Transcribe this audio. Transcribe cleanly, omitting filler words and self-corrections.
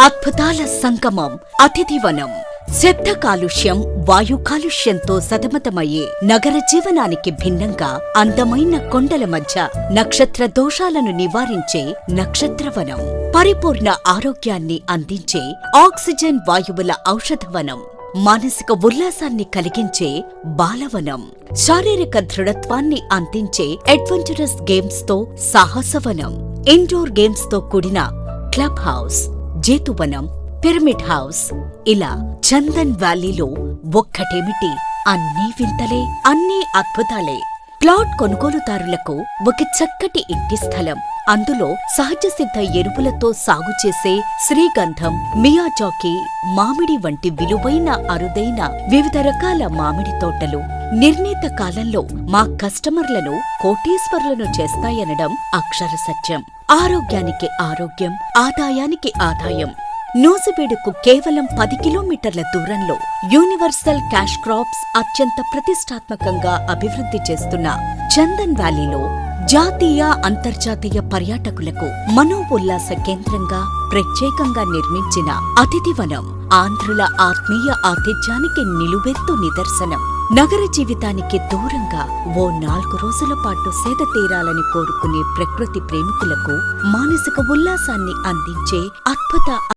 అద్భుతాల సంగమం అతిథివనం. శబ్ద కాలుష్యం, వాయు కాలుష్యంతో సతమతమయ్యే నగర జీవనానికి భిన్నంగా అందమైన కొండల మధ్య నక్షత్ర దోషాలను నివారించే నక్షత్రవనం. పరిపూర్ణ ఆరోగ్యాన్ని అందించే ఆక్సిజన్ వాయువుల ఔషధవనం. మానసిక ఉల్లాసాన్ని కలిగించే బాలవనం. శారీరక దృఢత్వాన్ని అందించే అడ్వెంచరస్ గేమ్స్ తో సాహసవనం. ఇండోర్ గేమ్స్ తో కూడిన క్లబ్ హౌస్, జేతువనం, పిరమిడ్ హౌస్. ఇలా చందన్ వ్యాలీలో ఒక్కటేమిటి, అన్నీ వింతలే, అన్నీ అద్భుతాలే. ప్లాట్ కొనుగోలుదారులకు ఒక చక్కటి ఇంటి స్థలం, అందులో సహజ సిద్ధ ఎరువులతో సాగు చేసే శ్రీగంధం, మియాజాకి, మామిడి వంటి విలువైన అరుదైన వివిధ రకాల మామిడి తోటలు నిర్ణీత కాలంలో మా కస్టమర్లను కోటీశ్వరులను చేస్తాయనడం అక్షర సత్యం. ఆరోగ్యానికి ఆరోగ్యం, ఆదాయానికి ఆదాయం. నూజివీడుకు కేవలం 10 కిలోమీటర్ల దూరంలో యూనివర్సల్ క్యాష్ క్రాప్స్ అత్యంత ప్రతిష్టాత్మకంగా అభివృద్ధి చేస్తున్న చందన్ వ్యాలీలో జాతీయ, అంతర్జాతీయ పర్యాటకులకు మనోల్లాస కేంద్రంగా ప్రత్యేకంగా నిర్మించిన అతిథివనం ఆంధ్రుల ఆత్మీయ ఆతిథ్యానికి నిలువెత్తు నిదర్శనం. నగర జీవితానికి దూరంగా ఓ 4 రోజుల పాటు సేద తీరాలని కోరుకునే ప్రకృతి ప్రేమికులకు మానసిక ఉల్లాసాన్ని అందించే అద్భుత